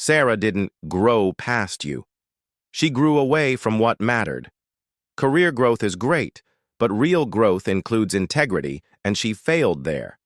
Sarah didn't grow past you. She grew away from what mattered. Career growth is great, but real growth includes integrity, and she failed there.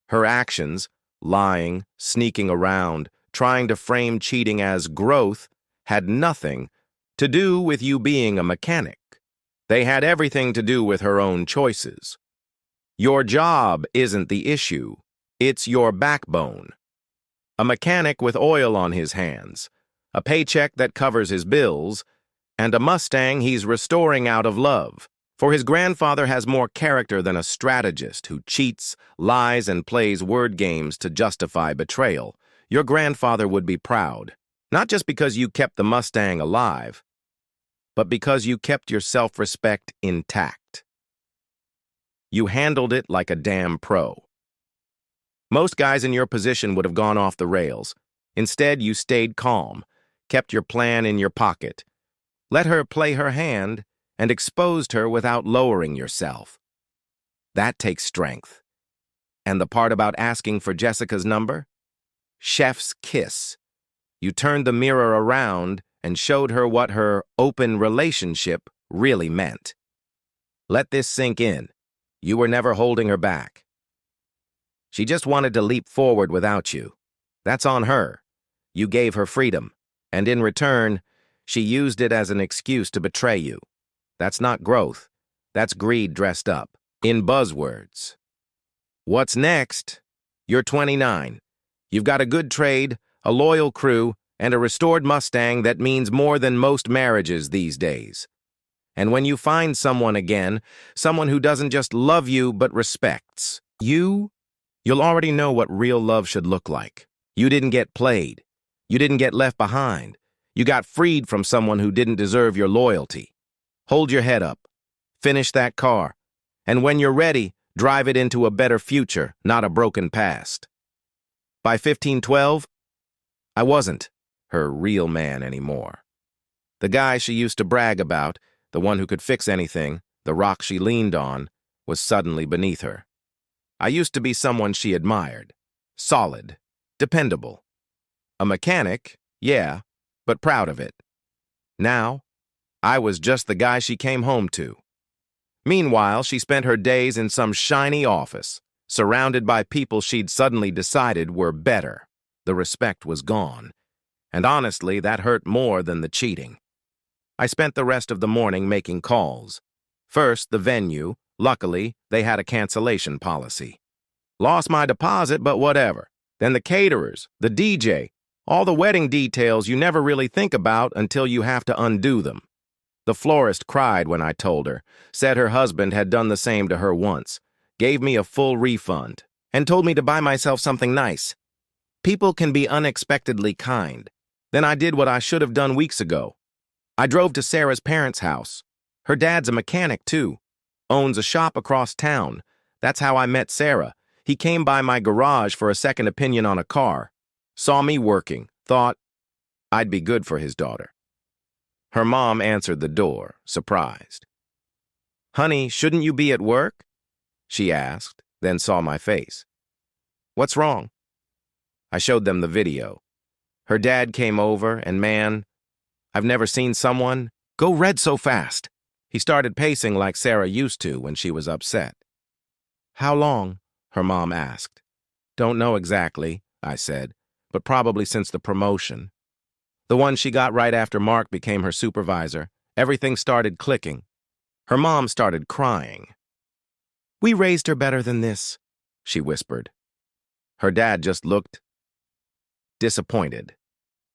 Her actions, lying, sneaking around, trying to frame cheating as growth, had nothing to do with you being a mechanic. They had everything to do with her own choices. Your job isn't the issue. It's your backbone. A mechanic with oil on his hands, a paycheck that covers his bills, and a Mustang he's restoring out of love. For his grandfather has more character than a strategist who cheats, lies, and plays word games to justify betrayal. Your grandfather would be proud, not just because you kept the Mustang alive, but because you kept your self-respect intact. You handled it like a damn pro. Most guys in your position would have gone off the rails. Instead, you stayed calm, kept your plan in your pocket, let her play her hand, and exposed her without lowering yourself. That takes strength. And the part about asking for Jessica's number? Chef's kiss. You turned the mirror around and showed her what her open relationship really meant. Let this sink in. You were never holding her back. She just wanted to leap forward without you. That's on her. You gave her freedom, and in return, she used it as an excuse to betray you. That's not growth. That's greed dressed up in buzzwords. What's next? You're 29. You've got a good trade, a loyal crew, and a restored Mustang that means more than most marriages these days. And when you find someone again, someone who doesn't just love you but respects you, you'll already know what real love should look like. You didn't get played. You didn't get left behind. You got freed from someone who didn't deserve your loyalty. Hold your head up. Finish that car. And when you're ready, drive it into a better future, not a broken past. By 1512, I wasn't her real man anymore. The guy she used to brag about, the one who could fix anything, the rock she leaned on, was suddenly beneath her. I used to be someone she admired. Solid. Dependable. A mechanic, yeah, but proud of it. Now, I was just the guy she came home to. Meanwhile, she spent her days in some shiny office, surrounded by people she'd suddenly decided were better. The respect was gone. And honestly, that hurt more than the cheating. I spent the rest of the morning making calls. First, the venue. Luckily, they had a cancellation policy. Lost my deposit, but whatever. Then the caterers, the DJ, all the wedding details you never really think about until you have to undo them. The florist cried when I told her, said her husband had done the same to her once, gave me a full refund, and told me to buy myself something nice. People can be unexpectedly kind. Then I did what I should have done weeks ago. I drove to Sarah's parents' house. Her dad's a mechanic, too. Owns a shop across town. That's how I met Sarah. He came by my garage for a second opinion on a car. Saw me working. Thought I'd be good for his daughter. Her mom answered the door, surprised. "Honey, shouldn't you be at work?" she asked, then saw my face. "What's wrong?" I showed them the video. Her dad came over, and man, I've never seen someone go red so fast. He started pacing like Sarah used to when she was upset. "How long?" her mom asked. "Don't know exactly," I said, "but probably since the promotion. The one she got right after Mark became her supervisor. Everything started clicking. Her mom started crying. "We raised her better than this," she whispered. Her dad just looked disappointed,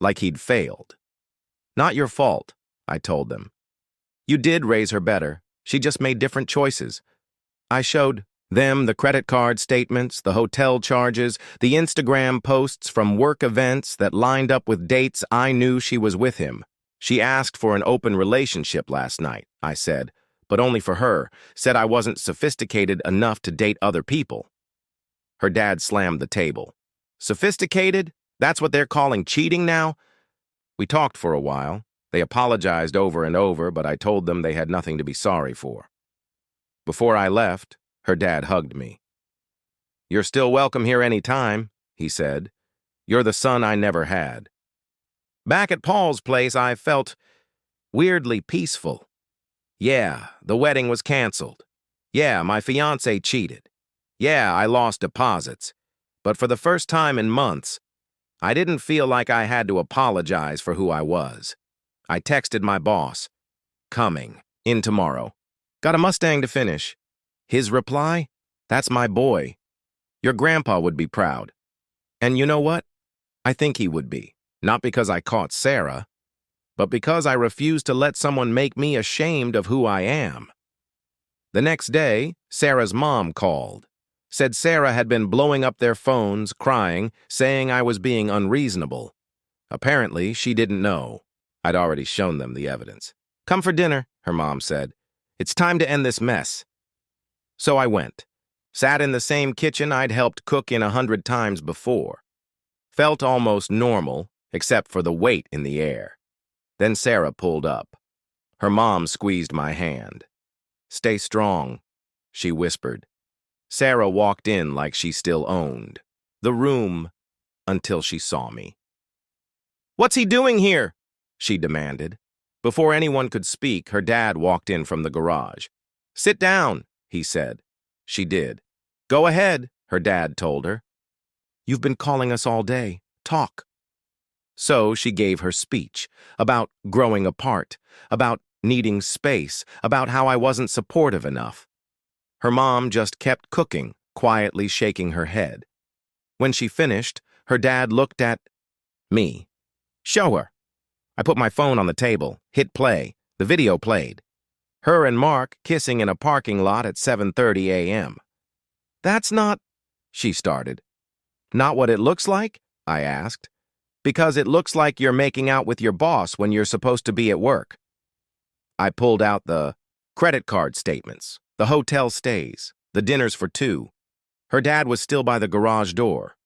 like he'd failed. "Not your fault," I told them. "You did raise her better. She just made different choices." I showed them the credit card statements, the hotel charges, the Instagram posts from work events that lined up with dates I knew she was with him. "She asked for an open relationship last night," I said, "but only for her, said I wasn't sophisticated enough to date other people." Her dad slammed the table. "Sophisticated? That's what they're calling cheating now?" We talked for a while. They apologized over and over, but I told them they had nothing to be sorry for. Before I left, her dad hugged me. "You're still welcome here any time," he said. "You're the son I never had." Back at Paul's place, I felt weirdly peaceful. Yeah, the wedding was canceled. Yeah, my fiancée cheated. Yeah, I lost deposits. But for the first time in months, I didn't feel like I had to apologize for who I was. I texted my boss, coming, in tomorrow. Got a Mustang to finish. His reply? That's my boy. Your grandpa would be proud. And you know what? I think he would be. Not because I caught Sarah, but because I refused to let someone make me ashamed of who I am. The next day, Sarah's mom called. Said Sarah had been blowing up their phones, crying, saying I was being unreasonable. Apparently, she didn't know. I'd already shown them the evidence. Come for dinner, her mom said. It's time to end this mess. So I went. Sat in the same kitchen I'd helped cook in 100 times before. Felt almost normal, except for the weight in the air. Then Sarah pulled up. Her mom squeezed my hand. Stay strong, she whispered. Sarah walked in like she still owned the room until she saw me. What's he doing here? She demanded. Before anyone could speak, her dad walked in from the garage. Sit down, he said. She did. Go ahead, her dad told her. You've been calling us all day. Talk. So she gave her speech about growing apart, about needing space, about how I wasn't supportive enough. Her mom just kept cooking, quietly shaking her head. When she finished, her dad looked at me. Show her. I put my phone on the table, hit play. The video played. Her and Mark kissing in a parking lot at 7:30 a.m. That's not, she started. Not what it looks like? I asked. Because it looks like you're making out with your boss when you're supposed to be at work. I pulled out the credit card statements, the hotel stays, the dinners for two. Her dad was still by the garage door.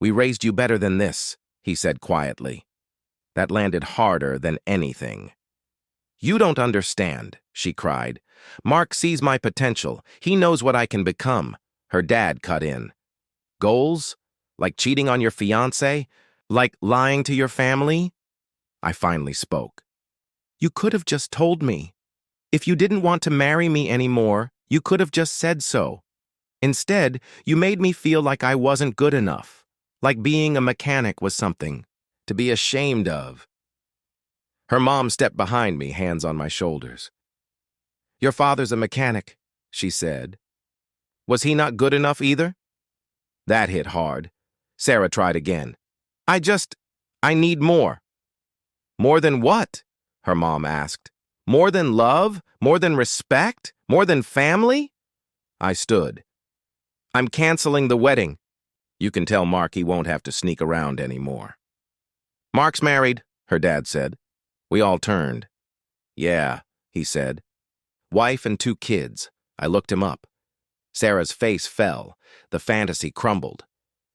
We raised you better than this, he said quietly. That landed harder than anything. You don't understand, she cried. Mark sees my potential. He knows what I can become. Her dad cut in. Goals? Like cheating on your fiancé? Like lying to your family? I finally spoke. You could have just told me. If you didn't want to marry me anymore, you could have just said so. Instead, you made me feel like I wasn't good enough, like being a mechanic was something to be ashamed of. Her mom stepped behind me, hands on my shoulders. Your father's a mechanic, she said. Was he not good enough either? That hit hard. Sarah tried again. I need more. More than what? Her mom asked. More than love? More than respect? More than family? I stood. I'm canceling the wedding. You can tell Mark he won't have to sneak around anymore. Mark's married, her dad said. We all turned. Yeah, he said. Wife and 2 kids. I looked him up. Sarah's face fell. The fantasy crumbled.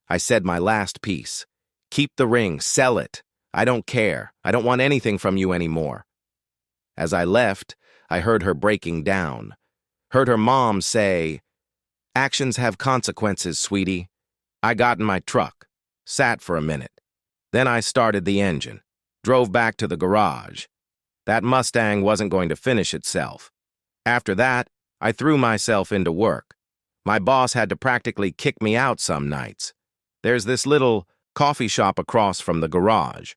I said my last piece. Keep the ring, sell it. I don't care. I don't want anything from you anymore. As I left, I heard her breaking down. Heard her mom say, actions have consequences, sweetie. I got in my truck, sat for a minute. Then I started the engine, drove back to the garage. That Mustang wasn't going to finish itself. After that, I threw myself into work. My boss had to practically kick me out some nights. There's this little coffee shop across from the garage.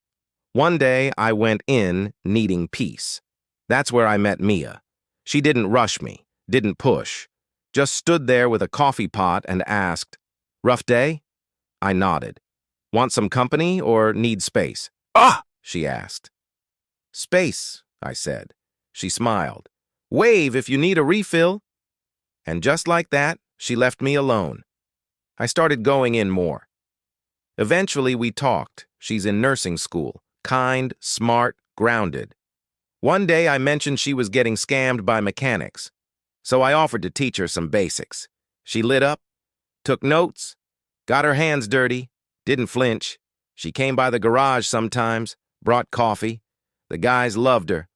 One day, I went in needing peace. That's where I met Mia. She didn't rush me, didn't push. Just stood there with a coffee pot and asked, rough day? I nodded. Want some company or need space? Ah, she asked. Space, I said. She smiled. Wave if you need a refill. And just like that, she left me alone. I started going in more. Eventually, we talked. She's in nursing school. Kind, smart, grounded. One day, I mentioned she was getting scammed by mechanics. So I offered to teach her some basics. She lit up, took notes, got her hands dirty, didn't flinch. She came by the garage sometimes, brought coffee. The guys loved her.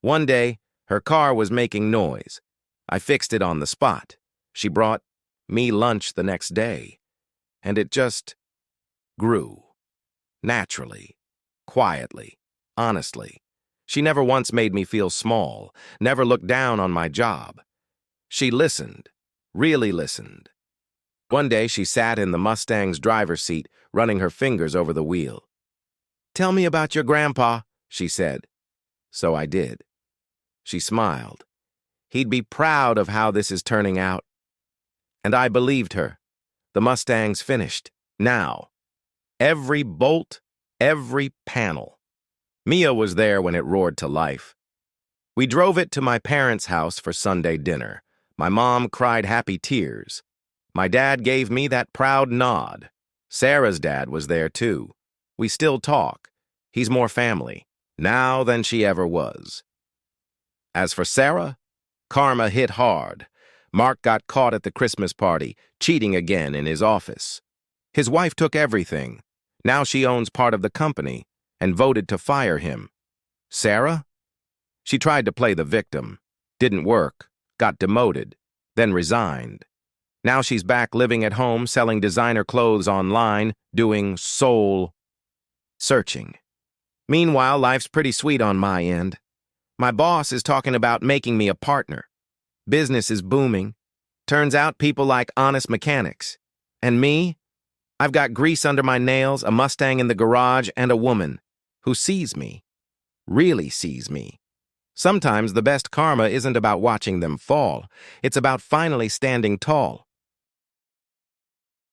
One day, her car was making noise. I fixed it on the spot. She brought me lunch the next day. And it just grew. Naturally. quietly, honestly. She never once made me feel small, never looked down on my job. She listened, really listened. One day she sat in the Mustang's driver's seat, running her fingers over the wheel. "Tell me about your grandpa," she said. So I did. She smiled. "He'd be proud of how this is turning out." And I believed her. The Mustang's finished. Now. Every bolt, every panel. Mia was there when it roared to life. We drove it to my parents' house for Sunday dinner. My mom cried happy tears. My dad gave me that proud nod. Sarah's dad was there too. We still talk. He's more family, now than she ever was. As for Sarah, karma hit hard. Mark got caught at the Christmas party, cheating again in his office. His wife took everything. Now she owns part of the company and voted to fire him. Sarah? She tried to play the victim. Didn't work. Got demoted. Then resigned. Now she's back living at home, selling designer clothes online, doing soul searching. Meanwhile, life's pretty sweet on my end. My boss is talking about making me a partner. Business is booming. Turns out people like honest mechanics. And me? I've got grease under my nails, a Mustang in the garage, and a woman who sees me. Really sees me. Sometimes the best karma isn't about watching them fall. It's about finally standing tall.